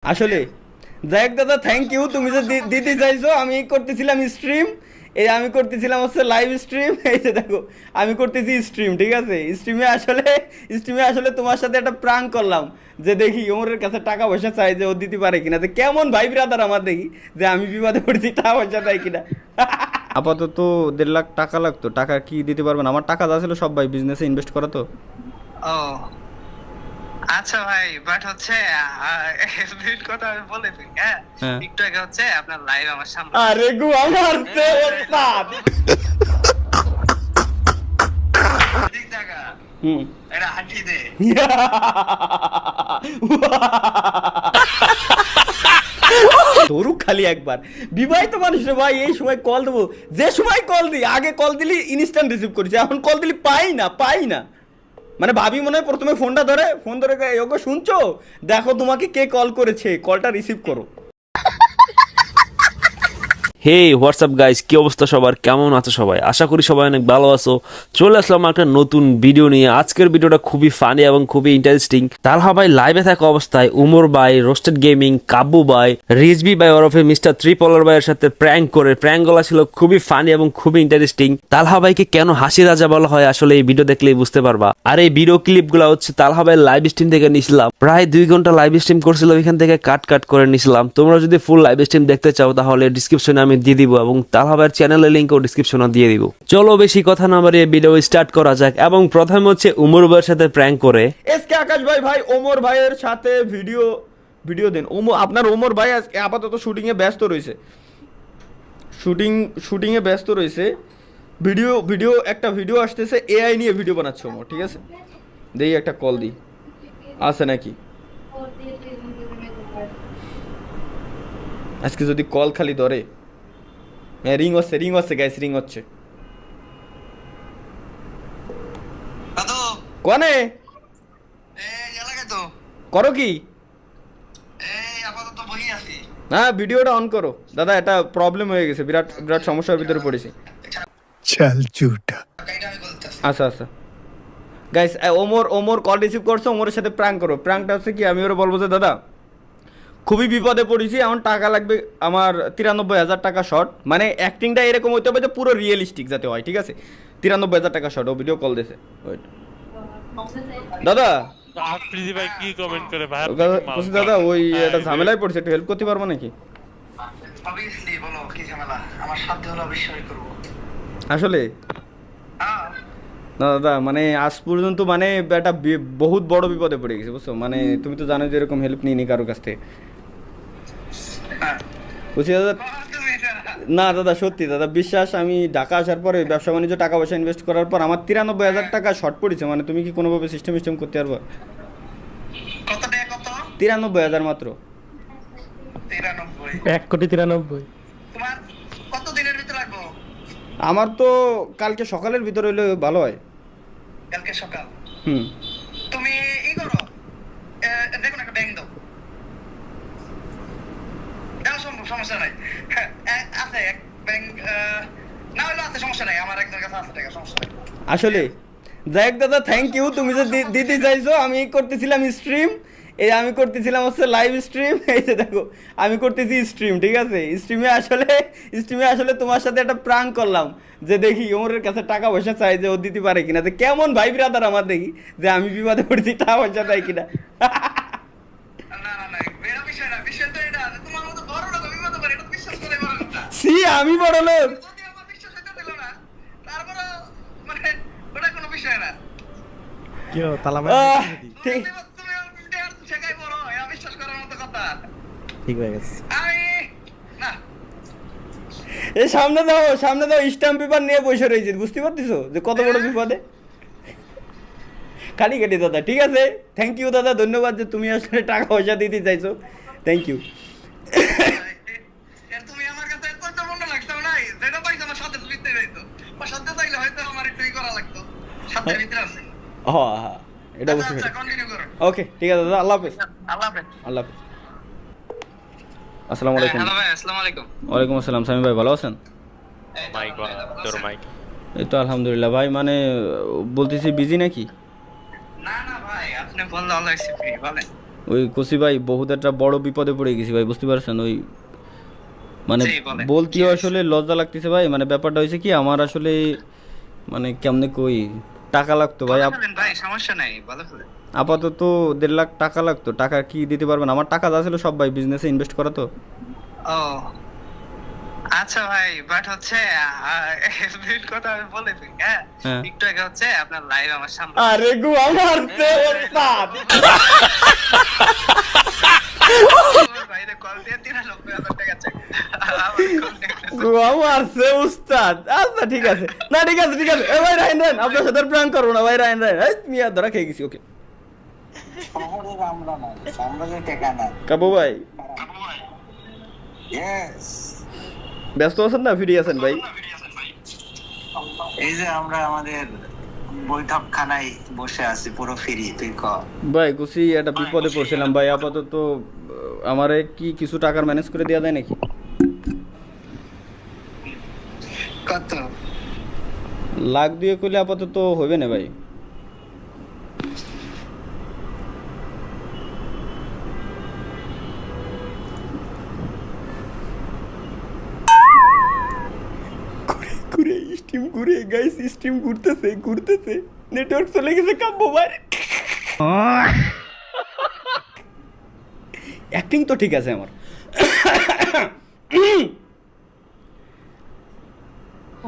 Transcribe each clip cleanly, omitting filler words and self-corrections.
আসলে যাই হোক দাদা, থ্যাংক ইউ। তুমি যে দিতে চাইছো, আমি করতেছিলাম স্ট্রিম। এই আমি করতেছিলাম হচ্ছে লাইভ স্ট্রিম। এই যে দেখো, আমি করতেছি স্ট্রিম, ঠিক আছে? স্ট্রিমে আসলে তোমার সাথে একটা প্রাঙ্ক করলাম, যে দেখি ওমরের কাছে টাকা পয়সা চাই, যে ও দিতে পারে কিনা। তো কেমন ভাই ব্রাদার আমার, দেখি যে আমি বিপদে পড়েছি, টাকা পয়সা দেয় কিনা। আপাতত 1.5 লাখ টাকা লাগতো। টাকা কি দিতে পারবেন? আমার টাকা যা ছিল সব ভাই বিজনেসে ইনভেস্ট করা তো। ও আচ্ছা ভাই, বাট হচ্ছে মেন কথা আমি বলে দিই। হ্যাঁ, হ্যাঁ। একটু আগে হচ্ছে আপনার লাইভ আমার সামনে আরে গো আমার ওস্তাদ। ঠিক জায়গা হুম। এটা হাঁটি দে। ধরুক খালি একবার। বিবাহিত মানুষ রে ভাই, এই সময় কল দেবো, যে সময় কল দিই, আগে কল দিলি ইনস্ট্যান্ট রিসিভ করেছি, এখন কল দিলি পাই না। মানে ভাবি মনে হয় প্রথমে ফোনটা ধরে, ফোন ধরে কয়, "ওগো শুনছো? দেখো তোমাকে কে কল করেছে, কলটা রিসিভ করো।" হে হোয়াটসঅ্যাপ গাইস, কি অবস্থা সবার? কেমন আছো সবাই? আশা করি সবাই অনেক ভালো আছো। চলে আসলাম একটা নতুন ভিডিও নিয়ে। আজকের ভিডিওটা খুবই ফানি এবং খুবই ইন্টারেস্টিং। তালহা ভাই লাইভে থাকা অবস্থায় উমর ভাই, রোস্টেড গেমিং, কাব্বু ভাই, রিজবি ভাই ওরফে মিস্টার ত্রিপলার ভাইয়ের সাথে প্র্যাঙ্ক গুলা ছিল খুবই ফানি এবং খুবই ইন্টারেস্টিং। তালহা ভাইকে কেন হাসি রাজা বলা হয় আসলে এই ভিডিও দেখলেই বুঝতে পারবা। আর এই ভিডিও ক্লিপ গুলা হচ্ছে তালহা ভাইয়ের লাইভ স্ট্রিম থেকে নিছিলাম। প্রায় 2 ঘন্টা লাইভ স্ট্রিম করছিল, এখান থেকে কাট করে নিছিলাম। তোমরা যদি ফুল লাইভ স্ট্রিম দেখতে চাও তাহলে ডিসক্রিপশনে আমি দিয়ে দিব, এবং তালহা ভাইয়ের চ্যানেলের লিংকও ডিসক্রিপশনে দিয়ে দিব। চলো বেশি কথা না বাড়িয়ে ভিডিও স্টার্ট করা যাক। এবং প্রথমে হচ্ছে উমর ভাইয়ের সাথে প্র্যাঙ্ক করে। এসকে আকাশ ভাই ওমর ভাইয়ের সাথে ভিডিও দেন। আপনার ওমর ভাই আজকে আপাতত শুটিং এ ব্যস্ত রয়েছে। একটা ভিডিও আসতেছে, এআই নিয়ে ভিডিও বানাচ্ছে ওমর, ঠিক আছে? দেই একটা কল দিই, আছে নাকি। আজকে যদি কল খালি ধরে। হ্যাঁ, রিং হচ্ছে গাইস, রিং হচ্ছে। দাদু কনে এই এলাকায় তো করো কি? এই আপাতত বহি আছি। হ্যাঁ, ভিডিওটা অন করো দাদা, এটা প্রবলেম হয়ে গেছে, বিরাট বিরাট সমস্যার ভিতরে পড়েছি। चल झूठा। এটা আমি বলতেছি। আচ্ছা গাইস, ওমর কল রিসিভ করছে, ওমরের সাথে প্র্যাঙ্ক করো। প্র্যাঙ্কটা হচ্ছে কি, আমি ওরা বলবো যে দাদা খুবই বিপদে পড়েছি, এখন টাকা লাগবে আমার 93,000 টাকা শর্ট। মানে অ্যাক্টিংটা এরকম হইতে হবে যে পুরো রিয়েলিস্টিক যাতে হয়, ঠিক আছে? 93,000 টাকা শর্ট। ও ভিডিও কল দিয়েছে, ওয়েট। দাদা আফ্রিদি ভাই কি কমেন্ট করে ভাই? বলছি দাদা, ওই একটা ঝামেলায় পড়ছে, একটু হেল্প করতে পারবো নাকি? অবভিয়াসলি বলো, কি ঝামেলা? আমার সাধ্য হলো অবশ্যই করব। আসলে হ্যাঁ না দাদা, মানে আজ পর্যন্ত মানে একটা বহুত বড় বিপদে পড়ে গেছে, বুঝছো? মানে তুমি তো জানো যে এরকম হেল্প নিইনি কারোর কাছ থেকে, হ্যাঁ বুঝছি দাদা। তুমি এটা না দাদা, সত্যি দাদা, বিশ্বাস। আমি ঢাকা আসার পরে ব্যবসা বাণিজ্য টাকা পয়সা ইনভেস্ট করার পর আমার 93,000 টাকা শর্ট পড়েছে। মানে তুমি কি কোনোভাবে সিস্টেম করতে পারবো? কত টাকা কত? 93,000 মাত্র। 93। 1,93,00,000। তোমার কত দিনের ভিতর লাগবো? আমার তো কালকে সকালের ভিতরে হইলে ভালো হয়। কালকে সকাল। হুম। তুমি ই করো, দেখুন একটা ব্যাংক দাও। দাও, সম্ভব, সমস্যা নাই। হ্যাঁ, আছে এক ব্যাংক, না হলে আছে, সমস্যা নাই। আমার একজনের কাছে আছে টাকা, সমস্যা নাই। আসলে যাই হোক দাদা, থ্যাংক ইউ। তুমি যে দিতে চাইছো, আমি করতেছিলাম স্ট্রিম। এই আমি করতেছিলাম হচ্ছে লাইভ স্ট্রিম। এই যে দেখো, আমি করতেছি স্ট্রিম, ঠিক আছে? স্ট্রিমে আসলে তোমার সাথে একটা প্রাঙ্ক করলাম, যে দেখি ওমরের কাছে টাকা পয়সা চাই, যে ও দিতে পারে কিনা। তো কেমন ভাই ব্রাদার আমার, দেখি যে আমি বিপদে পড়েছি, টাকা পয়সা দেয় কিনা। না না না, এটা বিষয় না। বিষয় তো এটা যে তোমার মতো বড় লোক আমি মতো পারি, এটা তো বিশ্বাস করে বড় কথা। সি আমি বড় লোক। যদি আমার বিশ্বাস হতে দিল না, তারপরে মানে ওটা কোনো বিষয় না। क्यों ताला আহ, ঠিক তুমি আর শেখাই বড়, এটা বিশ্বাস করার মতো কথা। ठीक है गाइस। আমি না এই সামনে দাও স্ট্যাম্প পেপার নিয়ে বসে রয়েছে, বুঝতে পারতেছো যে কত বড় বিপদে। খালি কেটে দাদা, ঠিক আছে? থ্যাংক ইউ দাদা, ধন্যবাদ যে তুমি আসলে টাকা পয়সা দিতে চাইছো। Thank you. তুমি আমার কাছে এত মনে লাগতো নাই, যেটা পাইছো আমার সাথে ফিরতে যাইতো, বা সাথে চাইলে হয়তো আমার একটু ই করা লাগতো। সাথে ভিতরে আছে। হ্যাঁ, এটা বুঝতে আচ্ছা, পেরেছি। কন্টিনিউ করো। ওকে, ঠিক আছে দাদা, আল্লাহ হাফেজ। আল্লাহ হাফেজ। আল্লাহ হাফেজ। আসসালামু আলাইকুম। হ্যালো ভাই, আসসালামু আলাইকুম। ওয়ালাইকুম আসসালাম। সামি ভাই ভালো আছেন? মাইক তোর মাইক। এই তো আলহামদুলিল্লাহ ভাই। মানে বলতেছি বিজি নাকি? না না ভাই, আপনি বললে অলওয়েজ ফ্রি, বলেন। ওই কসি ভাই বহুত একটা বড় বিপদে পড়ে গেছি ভাই, বুঝতে পারছেন? ওই মানে জি, বলেন। বলতেও আসলে লজ্জা লাগতেছে ভাই। মানে ব্যাপারটা হয়েছে কি, আমার আসলে মানে কেমনে কই, টাকা লাগতো ভাই। বলে ফেলেন ভাই, সমস্যা নাই, বলে ফেলেন। আপাতত 1.5 লাখ টাকা লাগতো। টাকা কি দিতে পারবেন? আমার টাকা যা ছিল সব ভাই বিজনেসে ইনভেস্ট করা তো। ও আচ্ছা ভাই, বাট হচ্ছে এফবির কথা আমি বলে ফেলি। হ্যাঁ, হ্যাঁ। একটু আগে হচ্ছে আপনার লাইভ আমার সামনে আরে গো আমার ওস্তাদ, বাইরে কল দিয়ে 93,000 টাকা চাই। গো আমার উস্তাদ। আচ্ছা ঠিক আছে, না ঠিক আছে ঠিক আছে। এ ভাই রাইন রাইন, আপনার সাথে প্র্যাঙ্ক করবো না ভাই, রাইন রাইন। এই মিয়া ধরা খেয়ে গেছি। ওকে শহরের আমরা না, সাম্রাজ্য টেকা না। কাবু ভাই Yes. ব্যস্ত আছেন না, ফ্রি আছেন ভাই? এই যে আমরা আমাদের বৈঠকখানায় বসে আছি, পুরো ফ্রি। তুই ক ভাই কুসি একটা বিপদে পড়ছিলাম ভাই। আপাতত আমারে কি কিছু টাকার ম্যানেজ করে দেওয়া যায় নাকি? কত? লাখ দিয়ে করলে আপাতত হবে না ভাই। ঘুরে স্টিম ঘুরে গাইস, স্টিম ঘুরতেছে নেটওয়ার্ক চলে গেছে কাব্য ভাই। অ্যাক্টিং তো ঠিক আছে আমার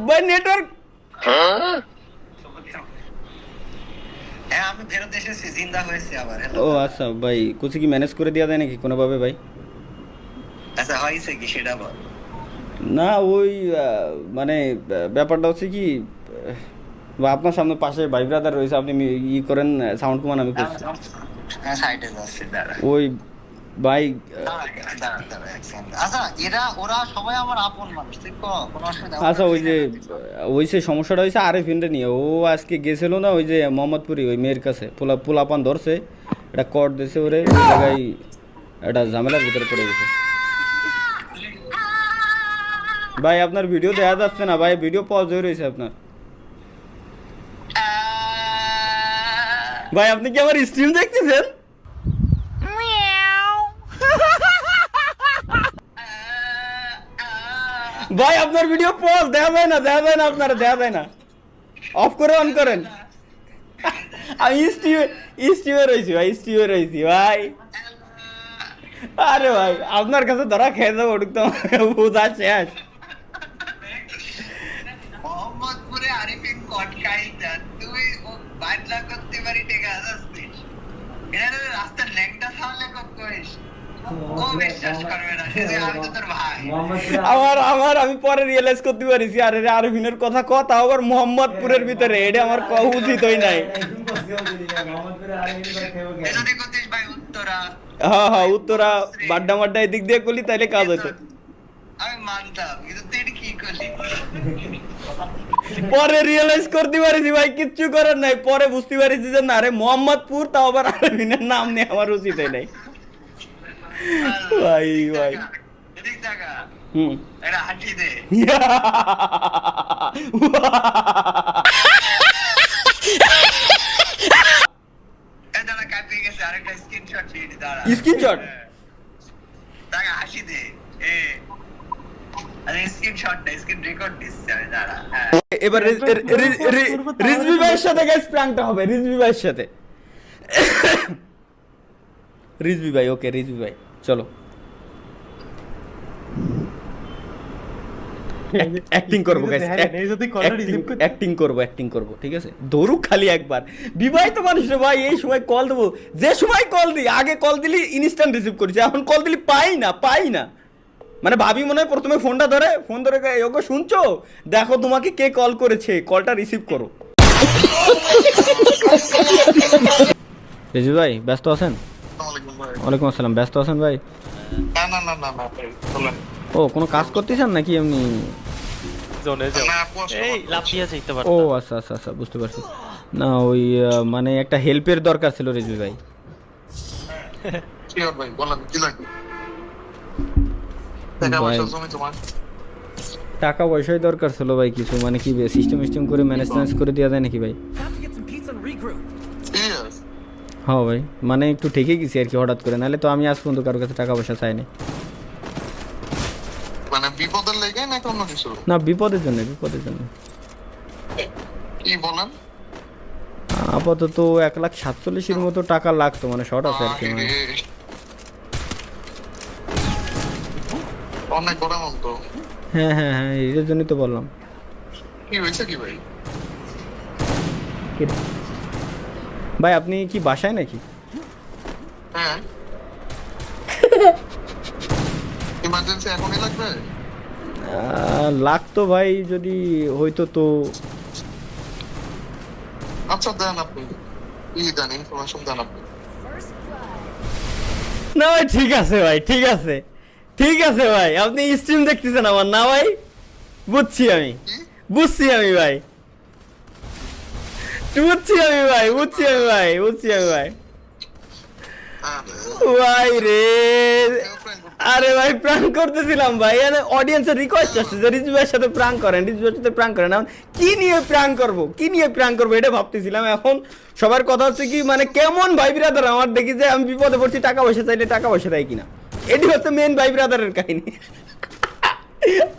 ভাই, নেটওয়ার্ক। হ্যাঁ, আমি ফেরত এসেছি, জিন্দা হয়েছে আবার। ও আচ্ছা ভাই, কুচি কি ম্যানেজ করে দেওয়া যায় নাকি কোনোভাবে ভাই? আচ্ছা, হয়েছে কি সেটা বল। না ওই মানে ব্যাপারটা হচ্ছে কি, বা আপনার সামনে পাশে ভাই ব্রাদার রয়েছে, আপনি ই করেন সাউন্ড কমান, আমি করছি। হ্যাঁ, সাইডে যাচ্ছে, দাঁড়া। ওই ভাই আচ্ছা, ওরা সবাই আমার আপন মানুষ, তুই ক, কোনো অসুবিধা হবে না। আচ্ছা, ওই যে ওই সে সমস্যাটা হয়েছে আরেফিনটা নিয়ে। ও আজকে গেছিল না ওই যে মোহাম্মদপুরি ওই মেয়ের কাছে, পোলাপান ধরছে, এটা কট দিয়েছে ওরে, ওই জায়গায় একটা ঝামেলার ভিতরে পড়ে গেছে ভাই। আপনার ভিডিও দেখা যাচ্ছে না ভাই, ভিডিও পজ হয়ে রয়েছে আপনার। ভাই আপনি কি আমার স্ট্রিম দেখতেছেন? ভাই আপনার ভিডিও পজ, দেখা যায় না, আপনারা দেখা যায় না। অফ করে অন করেন। আমি স্ট্রিমে রয়েছি ভাই, ভাই। আরে ভাই আপনার কাছে ধরা খেয়ে যাবো, ওটুক তো বোঝা শেষ। মোহাম্মদপুরে আরিফিন কটকাই দেন, তুই ও বাদলা করতে পারি টেকা আসছিস। এরা রাস্তার ল্যাংটা সামলে কইস, ও বিশ্বাস করবে না, সে আমি তো তোর ভাই। আমি পরে রিয়েলাইজ করতে পারিছি, আরে আরবিনের কথা আবার মোহাম্মদপুরের ভিতরে, এটা আমার উচিতই নাই। যদি করতিস ভাই উত্তরা, হ্যাঁ উত্তরা বাড্ডা এদিক দিয়ে করলি তাইলে কাজ হতো। আমি মানতাম, কিন্তু তুই কি করলি? পরে রিয়েলাইজ করতে পারিছি ভাই, কিচ্ছু করার নাই। পরে বুঝতে পারিছি যে না রে, মোহাম্মদপুর, তাও আবার আরবিনের নাম নিয়ে আমার উচিতই নাই ভাই। এদিক দেখা, হুম এটা হাঁটি দে। এই দাঁড়া, কাঁপিয়ে গেছে, আরেকটা স্ক্রিনশট দিয়ে দি, দাঁড়া। স্ক্রিনশট তাকে হাসি দে, আরে স্ক্রিনশট না, স্ক্রিন রেকর্ড দিচ্ছে, আমি দাঁড়া। হ্যাঁ, এবার রিজভি ভাইয়ের সাথে গাইস প্র্যাঙ্কটা হবে, রিজভি ভাইয়ের সাথে। রিজভি ভাই, ওকে রিজভি ভাই চলো। অ্যাক্টিং করবো গাইস, অ্যাক্টিং করবো ঠিক আছে। ধরুক খালি একবার, বিবাহিত মানুষ রে ভাই, এই সময় কল দেবো, যে সময় কল দিই, আগে কল দিলি ইনস্ট্যান্ট রিসিভ করেছি, এখন কল দিলি পাই না। মানে ভাবি মনে হয় প্রথমে ফোন ধরে ওকে শুনছো, দেখো তোমাকে কে কল করেছে, কলটা রিসিভ করো। রিজভি ভাই ব্যস্ত আছেন? ওয়ালাইকুম আসসালাম, ব্যস্ত আছেন ভাই? না ভাই, বলেন। ও কোনো কাজ করতেছেন নাকি এমনি? জোনে যাও। না, প্রশ্ন এই করতে লাফিয়ে যাইতে ও পারতাম। আচ্ছা বুঝতে পারছি। না ওই মানে একটা হেল্পের দরকার ছিল রিজভি ভাই। কি হবে ভাই, বলেন কি লাগবে? ভাই, টাকা পয়সাই দরকার ছিল ভাই কিছু, মানে কি সিস্টেম করে ম্যানেজ করে দেওয়া যায় নাকি ভাই? হ্যাঁ ভাই, মানে একটু ঠেকে গেছি আর কি হঠাৎ করে, নাহলে তো আমি আজ পর্যন্ত কারোর কাছে টাকা পয়সা চাইনি। মানে বিপদের লেগে নাকি অন্য কিছু? না, বিপদের জন্য, বিপদের জন্য। কি বলেন? আপাতত 1,47,000-এর মতো টাকা লাগতো, মানে শর্ট আছে আর কি। মানে আরে, অনেক বড় মন তো। হ্যাঁ হ্যাঁ হ্যাঁ, এর জন্যই তো বললাম। কি হয়েছে কি ভাই? ভাই আপনি কি বাসায় নাকি? হ্যাঁ, ইমার্জেন্সি এখনই লাগবে? লাগতো ভাই, যদি হইতো তো। আচ্ছা দেন আপনি, কি দেন, ইনফরমেশন দেন আপনি। না ভাই ঠিক আছে ভাই, ঠিক আছে, ঠিক আছে ভাই, আপনি স্ট্রিম দেখতেছেন আমার, না ভাই? বুঝছি আমি, কি? বুঝছি আমি ভাই, বুঝছি আমি ভাই, বুঝছি আমি ভাই, বুঝছি আমি ভাই। ভাই রে, আরে ভাই প্রাঙ্ক করতেছিলাম ভাই, অডিয়েন্সের রিকোয়েস্ট আসছে যে রিজু ভাইয়ের সাথে প্রাঙ্ক করেন, রিজু ভাইয়ের সাথে প্রাঙ্ক করেন। এখন কি নিয়ে প্রাঙ্ক করব, কি নিয়ে প্রাঙ্ক করবো এটা ভাবতেছিলাম। এখন সবার কথা হচ্ছে কি, মানে কেমন ভাই ব্রাদার আমার দেখি যে আমি বিপদে পড়ছি, টাকা পয়সা চাইলে টাকা পয়সা দেয় কিনা, এটি হচ্ছে মেন ভাই ব্রাদারের কাহিনী।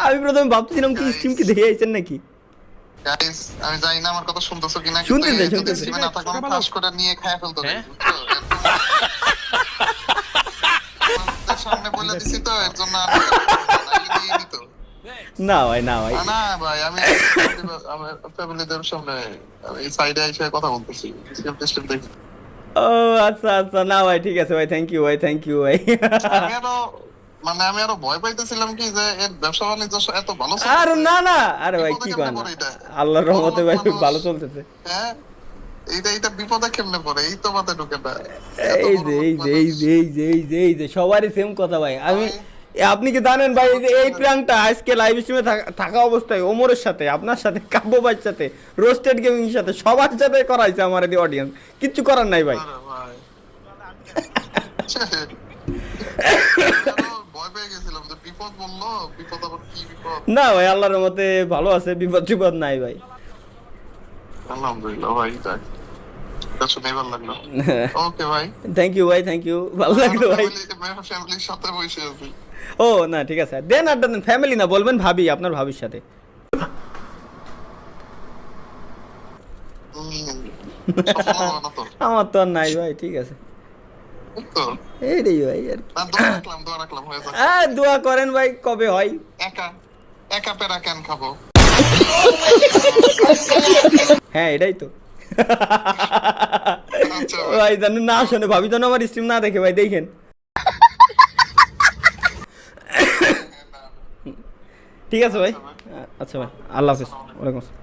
আমি প্রথমে ভাবতেছিলাম কি স্ট্রিম কি দেখে আইছেন নাকি। গাইস, আমি জানি না আমার কথা শুনতেছো কিনা, শুনতেছি, কিন্তু শুনতেছি। স্ট্রিমে না থাকলে ফাঁস করে নিয়ে খায় ফেলতো। সামনে বলে দিছি তো, এর জন্য নিয়ে নিত না ভাই, না ভাই, না ভাই। আমি আমার ফ্যামিলিদের সামনে এই সাইডে এসে কথা বলতেছি, স্ট্রিম দেখি। ও আচ্ছা আচ্ছা, না ভাই ঠিক আছে ভাই, থ্যাংক ইউ ভাই, থ্যাংক ইউ ভাই। আমি আরো ভয় পাইতেছিলাম কি যে এর ব্যবসা বাণিজ্য এত ভালো আর চলতেছে। না না, আরে ভাই কি বিপদে কন, কেমনে পড়ে এটা? আল্লাহর রহমতে ভাই মানুষ। ভালো চলতেছে। হ্যাঁ, এটা বিপদে কেমনে পড়ে, এই তো মাথায় ঢুকে না। এই যে এই যে এই যে এই যে এই যে এই যে সবারই সেম কথা ভাই। আমি আপনি কি জানেন ভাই, এই যে এই প্রাঙ্কটা আজকে লাইভ স্ট্রিমে থাকা অবস্থায় ওমরের সাথে, আপনার সাথে, কাব্য ভাইয়ের সাথে, রোস্টেড গেমিং এর সাথে, সবার সাথে করাইছে আমার এই অডিয়েন্স। কিচ্ছু করার নাই ভাই। আরে ভাই, ভয় পেয়ে গেছিলাম যে বিপদ বললো, বিপদ আবার কি বিপদ। না ভাই আল্লাহর রহমতে ভালো আছে, বিপদ টিপদ নাই ভাই। আলহামদুলিল্লাহ ভাই, যাক, এটা শুনে ভালো লাগলো। ওকে ভাই, থ্যাংক ইউ ভাই, থ্যাংক ইউ, ভালো লাগলো ভাই। ফ্যামিলির সাথে বসে আছি। ও না ঠিক আছে, দেন আড্ডা দেন, ফ্যামিলি না বলবেন ভাবি, আপনার ভাবির সাথে। সফল হবো না তো? আমার তো আর নাই ভাই, ঠিক আছে, এই তো, এইটাই ভাই আর কি। না, দোয়া রাখলাম হয়ে যাবে। দোয়া করেন ভাই, কবে হয়। একা একা পেরা কেন খাবো? হ্যাঁ এটাই তো। আচ্ছা ভাই জানেন না, শোনে ভাবি যেন আমার স্ট্রিম না দেখে ভাই, দেখেন। ঠিক আছে ভাই, আচ্ছা ভাই, আল্লাহ হাফেজ, ওয়ালাইকুম আসসালাম।